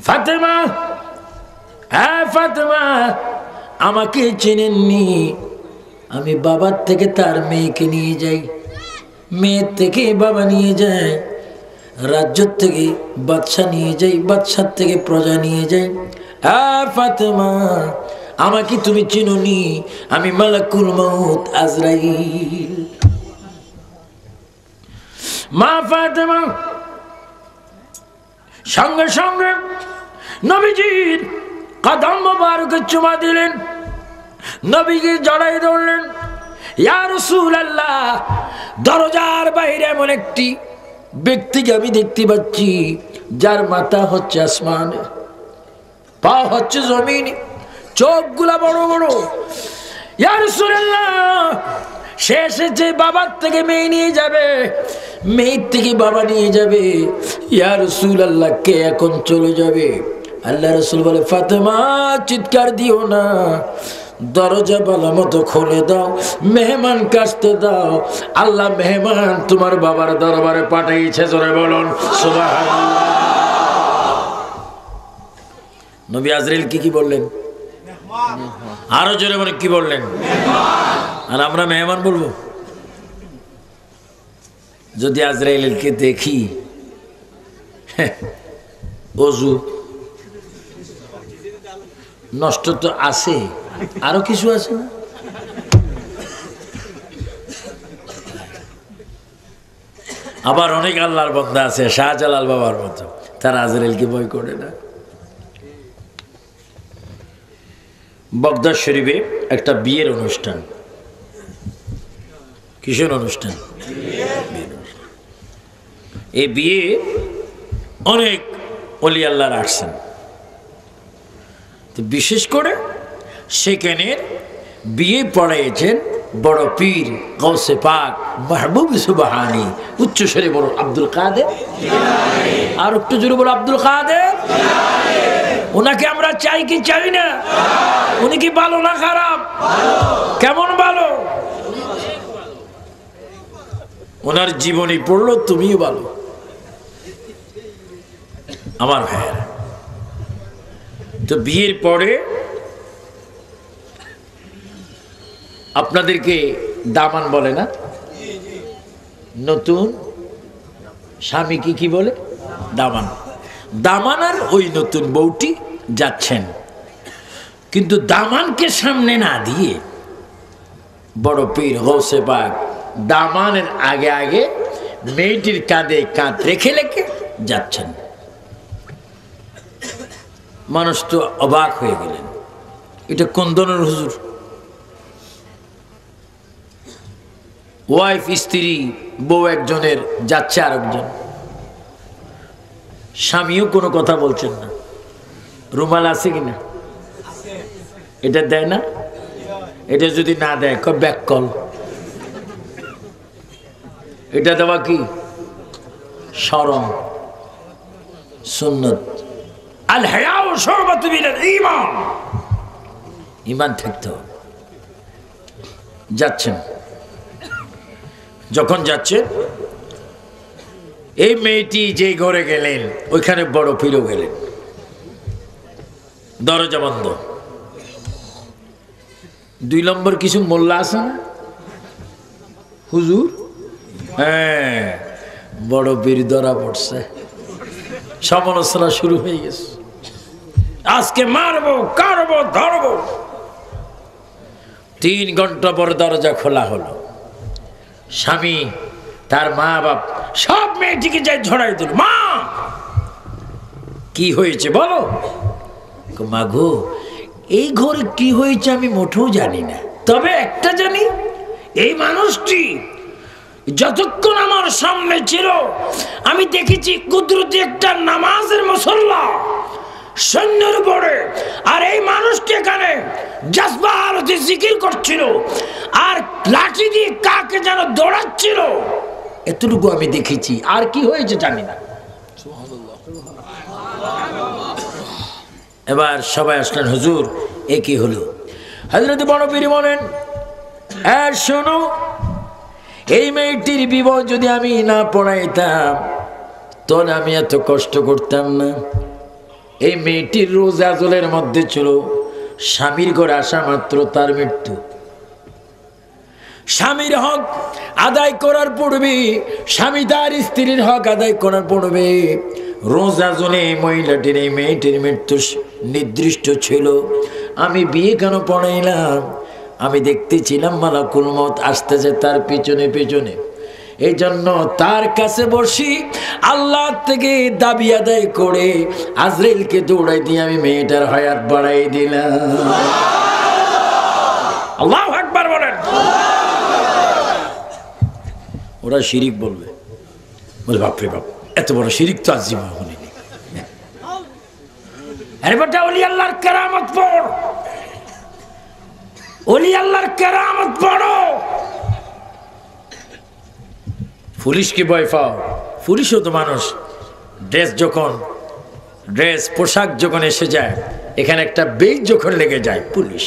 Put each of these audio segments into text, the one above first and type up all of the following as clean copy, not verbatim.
ফাতেমা, হ্যাঁ ফাতেমা, আমাকে চেনেননি? আমি বাবার থেকে তার মেয়েকে নিয়ে যাই, মেয়ের থেকে বাবা নিয়ে যায়, রাজ্য থেকে বাদশা নিয়ে যাই, বাদশার থেকে প্রজা নিয়ে যাই। হ্যাঁ ফাতেমা, আমাকে তুমি চিনোনি? আমি মালাকুল মউত আজরাইল। মা ফাতেমা সঙ্গে সঙ্গে নবীজির কদম মোবারকে চুমা দিলেন, নবীকে জড়াই ধরলেন। ইয়া রাসূলুল্লাহ, দরজার বাইরে এমন একটি ব্যক্তিকে আমি দেখতে পাচ্ছি, যার মাথা হচ্ছে আসমানে, পা হচ্ছে জমিনে, চোখগুলা বড় বড়। ইয়া রাসূলুল্লাহ, সে এসেছে বাবার থেকে মেয়ে নিয়ে যাবে, মেয়ের থেকে বাবা নিয়ে যাবে। ইয়া রাসূলুল্লাহ, কে এখন চলে যাবে? আল্লাহ রাসূল বলে, ফাতেমা চিৎকার দিও না, দরজা ভালো মতো খুলে দাও, মেহমান কাছতে দাও। আল্লাহ মেহমান তোমার বাবার দরবারে পাঠিয়েছে। জোরে বলুন সুবহানাল্লাহ। নবী আজরাইল কি বললেন? আরো জোরে বলে কি বললেন? আর আমরা মেহমান বলবো? যদি আজরাইলকে দেখি ওযু নষ্ট তো আছে, আরো কিছু আছে না? আবার অনেক আল্লাহর বান্দা আছে শাহজালাল বাবার মতো, তারা আজরাইলকে ভয় করে না। বগদাদ শরীফে একটা বিয়ের অনুষ্ঠান। কিসের অনুষ্ঠান? এই বিয়ে অনেক ওলি আল্লাহর আসছেন, তো বিশেষ করে সেখানের বিয়ে পড়াইছেন বড় পীর গৌসে পাক মাহবুব সুবহানী। উচ্চ স্বরে বড় আব্দুল কাদের, আর একটু জোরে বলো আব্দুল কাদের। ওনাকে আমরা চাই কি চাই না? উনি কি ভালো না খারাপ? কেমন ভালো? ওনার জীবনী পড়লো তুমিও ভালো। আমার ভাইয়েরা, তো বিয়ের পরে আপনাদেরকে দামান বলে না? নতুন স্বামীকে কি বলে? দামান। দামান আর ওই নতুন বউটি যাচ্ছেন, কিন্তু দামানকে সামনে না দিয়ে বড় পীর গৌসে পাক দামানের আগে আগে মেয়েটির কাঁধে কাঁধ রেখে রেখে যাচ্ছেন। মানুষ তো অবাক হয়ে গেলেন, এটা কোন ধরনের হুজুর? ওয়াইফ স্ত্রী বউ একজনের যাচ্ছে আরেকজন, স্বামীও কোনো কথা বলছেন না। রুমাল আছে কিনা? এটা দেয় না? এটা যদি না দেয় ব্যাক কল। এটা দেওয়া কি শরম, সুন্নত। আল হায়াউ শুরবাতুন মিনাল ঈমান, ঈমান থাকতে হবে। যাচ্ছেন, যখন যাচ্ছেন এই মেয়েটি যে ঘরে গেলেন ওইখানে বড় পীরও গেলেন, দরজা বন্ধ। 2 নম্বর কিছু মোল্লা আছে না হুজুর? হ্যাঁ, বড় পীর ধরা পড়ছে, সমালোচনা শুরু হয়ে গেছে। আজকে মারবো, কাটবো, ধরবো। 3 ঘন্টা পর দরজা খোলা হলো। স্বামী, তার মা বাপ সব মেয়েটিকে যাই ঝড়াই দিল। মা, কি হয়েছে বলো? মা গো, এই ঘরে কি হয়েছে আমি মোটেও জানি না, তবে একটা জানি, এই মানুষটি যতক্ষণ আমার সামনে ছিল আমি দেখেছি কুদরতি একটা নামাজের মুসল্লা সৈন্যের উপরে, আর এই মানুষটি এখানে জজবা আরতি জিকির করছিল আর লাঠি দিয়ে কাকে যেন দৌড়াচ্ছিল। এতটুকু আমি দেখেছি, আর কি হয়েছে জানি না। এবার সবাই আসলেন, হুজুর এ কি হলো? হযরত বড় পীর বলেন, শোনো, এই মেয়েটির বিবাহ যদি আমি না পড়াইতাম তাহলে আমি এত কষ্ট করতাম না। এই মেয়েটির রোজা জলের মধ্যে ছিল স্বামীর ঘরে আসা মাত্র তার মৃত্যু। স্বামীর হক আদায় করার পূর্বে, স্বামী তার স্ত্রীর হক আদায় করার পূর্বে রোজা জলে মহিলাটির এই মেয়েটির মৃত্যু নির্দিষ্ট ছিল। আমি বিয়ে কেন পড়াইলাম? আমি দেখতেছিলাম মালাকুল মউত আসতেছে তার পিছনে পিছনে, এই জন্য তার কাছে বসি আল্লাহ থেকে দাবি আদায় করে আজরাইলকে দৌড়াই দিয়ে আমি মেয়েটার হায়াত বাড়াই দিলাম। আল্লাহু আকবার বলেন। ওরা শিরিক বলবে, বলে বাপরে বাপ, এত বড় শিরিক তো আজ জীবনে শুনিনি। আরে বেটা, ওলি আল্লাহর কেরামত পড়, ওলি আল্লাহর কেরামত পড়ো। পুলিশকে ভয় পাও? পুলিশও তো মানুষ। ড্রেস পোশাক যখন এসে যায়, এখানে একটা বেজ যখন লেগে যায়, পুলিশ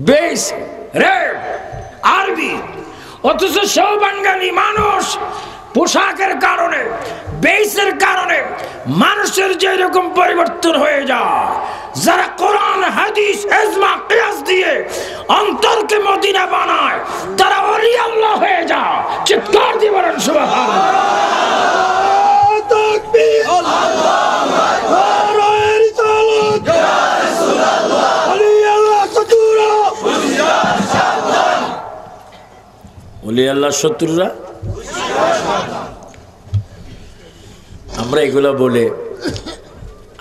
বেজ রেড আরবি, অথচ সব বাঙালি মানুষ পোশাকের কারণে, বেজের কারণে মানুষের যে রকম পরিবর্তন হয়ে যায়, যারা কোরআন হাদিস ইজমা কিয়াস দিয়ে অন্তরকে মদিনা বানায়, তারা ওলি আল্লাহ হয়ে যায়। চিৎকার দিয়ে বলেন সুবহানাল্লাহ। তাকবীর, আল্লাহু আকবার, রিসালাত ইয়া রাসূলুল্লাহ, ওলি আল্লাহ শত্রুরা, ওলি আল্লাহ শত্রুরা। আমরা এগুলো বলে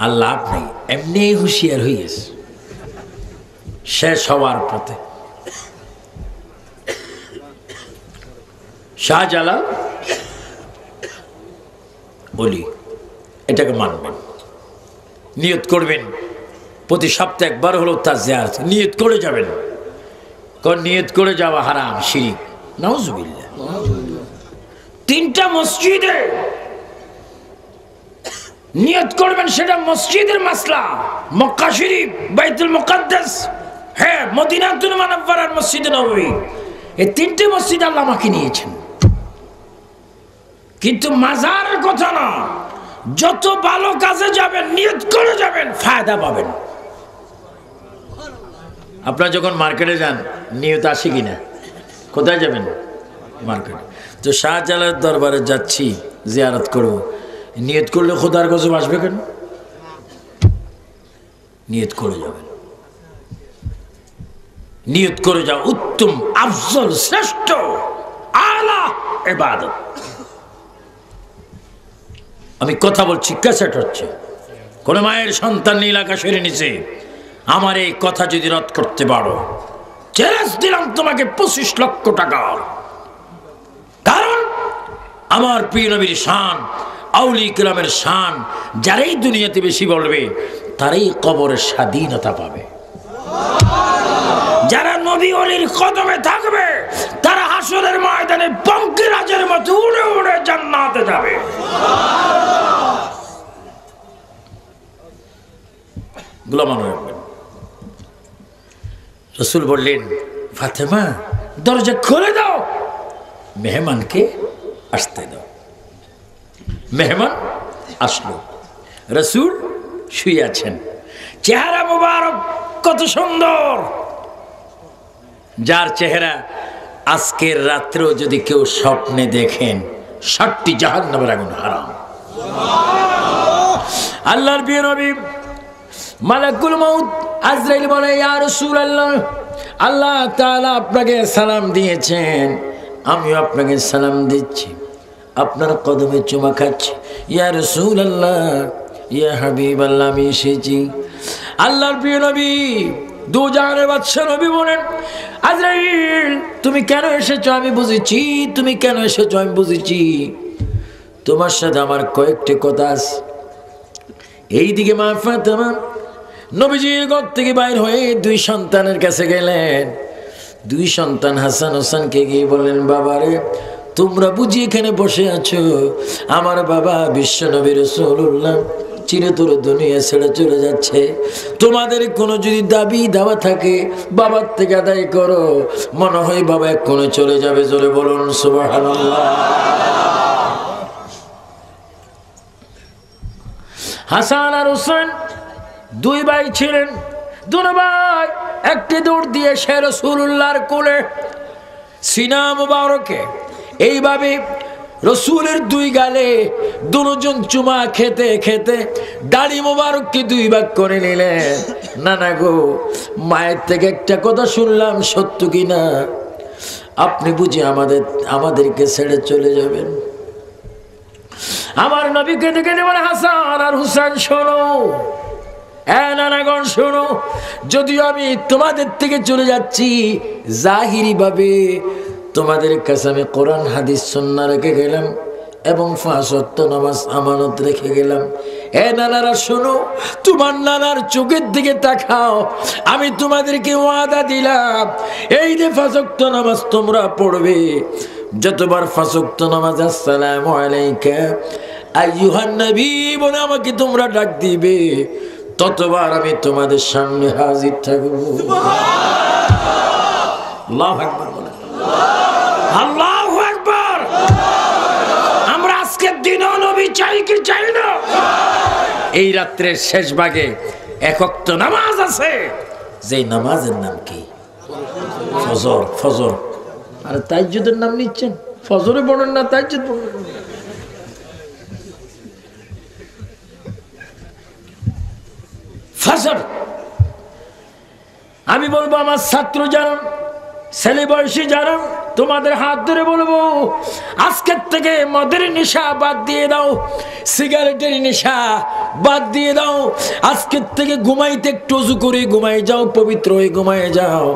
আল্লাহ আপনি এমনি হুঁশিয়ার হইয়াছে শেষ হওয়ার পথে। শাহজালাল বলি এটাকে মানবেন, নিয়ত করবেন, প্রতি সপ্তাহে একবার হলো তার জিয়ারত নিয়ত করে যাবেন। কোন নিয়ত করে যাওয়া হারাম, শিরক, নাউজুবিল্লাহ। 3টা মসজিদে নিয়ত করবেন, সেটা মসজিদের মাসলা, মক্কা শরীফ, বাইতুল মুকাদ্দাস, হ্যাঁ মদিনাতুল মুনাওয়ারার মসজিদে নববী, এই 3টে মসজিদ আল্লাহ আমাকে নিয়েছেন। কিন্তু মাজারের কথা না, যত ভালো কাজে যাবেন নিয়ত করে যাবেন, ফায়দা পাবেন। আপনারা যখন মার্কেটে যান নিয়ত আসে কিনা? কোথায় যাবেন? মার্কেটে। তো শাহজালালের দরবারে যাচ্ছি জিয়ারত করব, নিয়ত করলে খোদার গজব আসবে কেন? নিয়ত করে যাবেন, নিয়ত করে যাও, উত্তম, আফজল, শ্রেষ্ঠ, আলা ইবাদত। আমি কথা বলছি, ক্যাসেট হচ্ছে, কোন মায়ের সন্তান নীল আকাশের নিচে আমার এই কথা যদি রদ করতে পারো, চ্যালেঞ্জ দিলাম তোমাকে 25 লক্ষ টাকা। কারণ আমার প্রিয় নবীর শান, আউলি কেরামের শান যারাই দুনিয়াতে বেশি বলবে তারাই কবরের স্বাধীনতা পাবে। যারা নবী ওলির কদমে থাকবে তারা হাসরের ময়দানে পঙ্কিরাজের মতো উড়ে উড়ে জান্নাতে যাবে। রাসূল বললেন, ফাতেমা দরজা খুলে দাও, মেহমানকে আসতে দাও। মেহমান আসলো, রাসূল শুয়ে আছেন, চেহারা মুবারক কত সুন্দর, যার চেহারা আজকের রাত্রেও যদি কেউ স্বপ্নে দেখেন 60টি জাহান্নামের আগুন হারাম। আল্লাহর প্রিয় নবী মালাকুল মউত আজরাইল বলে, ইয়া রাসূলুল্লাহ, আল্লাহ তাআলা আপনাকে সালাম দিয়েছেন, আমিও আপনাকে সালাম দিচ্ছি, আপনার কদমে চুমা খাচ্ছি। ইয়া রাসূলুল্লাহ, ইয়া হাবিবাল্লাহ, আমি এসেছি। আল্লাহর প্রিয় নবী দুজাহানের বাদশা নবী বলেন, আজরাইল তুমি কেন এসেছো আমি বুঝেছি, তুমি কেন এসেছো আমি বুঝেছি, তোমার সাথে আমার কয়েকটি কথা আছে। এইদিকে মা ফাতেমা নবীজির ঘর থেকে বাইর হয়ে 2 সন্তানের কাছে গেলেন। 2 সন্তান হাসান হোসেনকে গিয়ে বললেন, বাবারে তোমরা বুঝি এখানে বসে আছো, আমার বাবা বিশ্ব নবী রাসূলুল্লাহ চিরতর দুনিয়া ছেড়ে চলে যাচ্ছে, তোমাদের কোনো যদি দাবি দাওয়া থাকে বাবার থেকে আদায় করো, মনে হয় বাবা এক্ষুনি চলে যাবে। জোরে বলুন সুবহানাল্লাহ। হাসান আর হোসেন দুই ভাই ছিলেন, দুই ভাই একটি দৌড় দিয়ে সে রাসূলুল্লাহর কোলে সিনা মুবারকে এইভাবে রসুলের দুই গালে দুজন চুমা খেতে খেতে দাড়ি মোবারককে দুই ভাগ করে নিলেন। নানা গো, মায়ের থেকে একটা কথা শুনলাম, সত্য কিনা? আপনি বুঝি আমাদেরকে ছেড়ে চলে যাবেন? আমার নবীকে দেখে বলে, হাসান আর হুসাইন শোনো, নানাগণ শোনো, যদিও আমি তোমাদের থেকে চলে যাচ্ছি, জাহিরি ভাবে তোমাদের কাছে আমি কোরআন হাদিস সুন্নাহ রেখে গেলাম এবং 5 ওয়াক্ত নামাজ আমানত রেখে গেলাম। নানারা শোনো, তোমার নানার চোখের দিকে তাকাও, আমি তোমাদেরকে ওয়াদা দিলাম, এই যে 5 ওয়াক্ত নামাজ তোমরা পড়বে, যতবার 5 ওয়াক্ত নামাজ আসসালামু আলাইকা আইয়ুহান নবী বলে আমাকে তোমরা ডাক দিবে, ততবার আমি তোমাদের সামনে হাজির থাকবো। আল্লাহু আকবার বলেন, আল্লাহু আকবার। আমরা আজকের দিনও নবী চাই কি চাই না? এই রাত্রের শেষ ভাগে 1 ওয়াক্ত নামাজ আছে, যে নামাজের নাম কি? ফজর। ফজর আর তাহাজ্জুদের নাম নিচ্ছেন, ফজরে পড়েন না, তাহাজ্জুদ পড়েন। ফজর আমি বলবো আমার ছাত্র যারা, ছেলে বয়সী যারা, তোমাদের হাত ধরে বলবো, আজকের থেকে মদের নেশা বাদ দিয়ে দাও, সিগারেটের নেশা বাদ দিয়ে দাও, আজকের থেকে ঘুমাইতে একটু ওযু করে ঘুমাই যাও, পবিত্র হয়ে ঘুমাই যাও।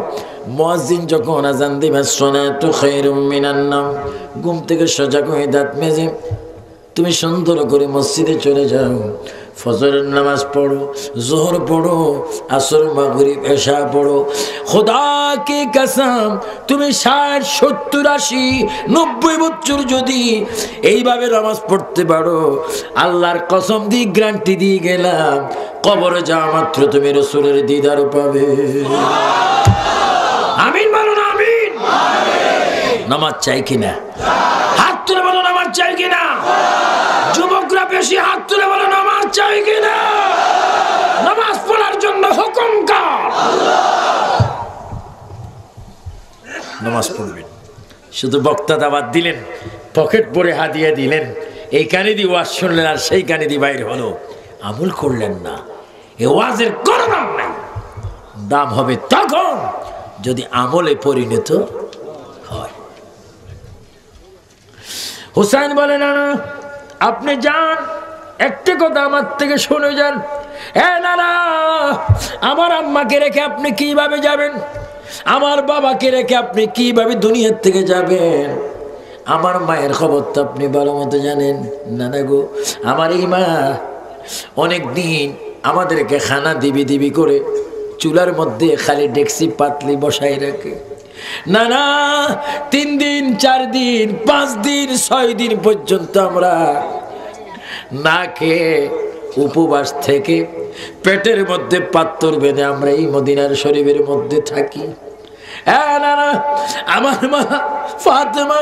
মুয়াজ্জিন যখন আযান দিবে, সালাতু খায়রুম মিনান নাওম, ঘুম থেকে সজাগ হয়ে দাঁত মেজে তুমি সুন্দর করে মসজিদে চলে যাও, ফজরের নামাজ পড়ো, যোহর পড়ো, আসর, মাগরিব, এশা পড়ো। খোদা কি কসম, তুমি 60, 70, 80, 90 বছর যদি এইভাবে নামাজ পড়তে পারো, আল্লাহর কসম দিয়ে গ্যারান্টি দিয়ে গেলাম, কবরে যাওয়া মাত্র তুমি রাসূলের দিদার পাবে। আমিন বলো না, আমিন। নামাজ চাই কিনা? হাত তুলে বলো, নামাজ চাই কিনা? যুবকরা বেশি হাত তুলে বলো, নামাজ চাই কিনা? নামাজ পড়ার জন্য হুকুম কার? নামাজ পড়বেন। শুধু বক্তা দাওয়াত দিলেন, পকেট পরে হাদিয়া দিলেন, এই কানে দিয়ে ওয়াজ শুনলেন আর সেই কানে দিয়ে বাইরে হলো, আমল করলেন না। এই ওয়াজের কোনো দাম নাই। দাম হবে তখন যদি আমলে পরিণত হয়। হুসাইন বলে, না আপনি যান, একটা কথা আমার থেকে শুনে যান। না, আমার আম্মাকে রেখে আপনি কিভাবে যাবেন? আমার বাবাকে রেখে আপনি কিভাবে দুনিয়ার থেকে যাবেন? আমার মায়ের খবর তো আপনি ভালো মতো জানেন। না গো, আমার এই মা অনেক দিন আমাদেরকে খানা দিবি করে চুলার মধ্যে খালি ডেকসি পাতলি বসাই রাখে। না 3 দিন, 4 দিন, 5 দিন, 6 দিন পর্যন্ত আমরা না খেয়ে উপবাস থেকে পেটের মধ্যে পাত্তর বেঁধে আমরা এই মদিনার শরীফের মধ্যে থাকি। না আমার মা ফাতেমা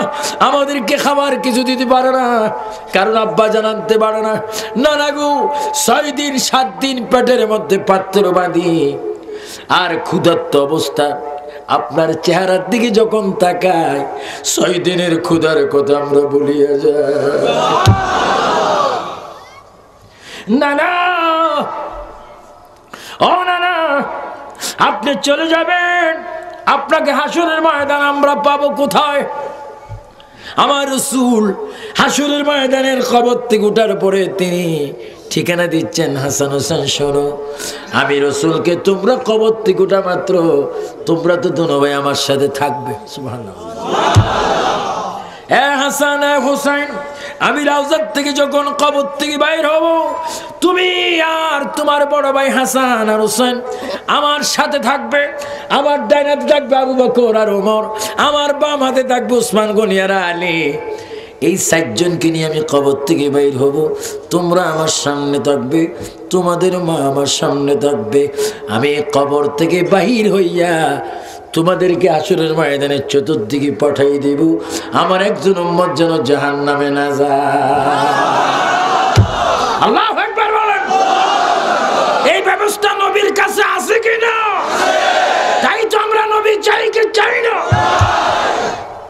আমাদেরকে খাবার কিছু দিতে পারে না, কারণ আব্বা জানাতে পারে না। না গো, 6 দিন 7 দিন পেটের মধ্যে পাত্র বাঁধি আর ক্ষুধার্ত অবস্থা আপনার চেহারার দিকে যখন তাকায়, 6 দিনের ক্ষুধার কথা আমরা ভুলিয়া যাই। না ও না, আপনি চলে যাবেন, আপনাকে হাসরের ময়দান আমরা পাবো কোথায়? আমার রাসূল হাসরের ময়দানের খবর থেকে ওঠার পরে তিনি ঠিকানা দিচ্ছেন, হাসান হোসেন শোনো, আমি রাসূলকে তোমরা কবর থেকে ওঠা মাত্র তোমরা তো দুনো ভাই আমার সাথে থাকবে। সুবহানাল্লাহ। হাসান হোসেন, আমি রাউজার থেকে যখন কবর থেকে বাইর হব, তুমি আর তোমার বড় ভাই হাসান আর হোসেন আমার সাথে থাকবে। আমার ডাইন হাতে থাকবে আবু বকর আর ওমর, আমার বাম হাতে থাকবে উসমান, গনি আর আলী। এই 4 জনকে নিয়ে আমি কবর থেকে বাইর হব, তোমরা আমার সামনে থাকবে, তোমাদের মা আমার সামনে থাকবে। আমি কবর থেকে বাহির হইয়া তোমাদেরকে হাসরের ময়দানে চতুর্দিকে পাঠাই দেব, আমার একজন উম্মত যেন জাহান্নামে না যায়। আল্লাহু আকবার বলেন। এই ব্যবস্থা নবীর কাছে আছে কিনা?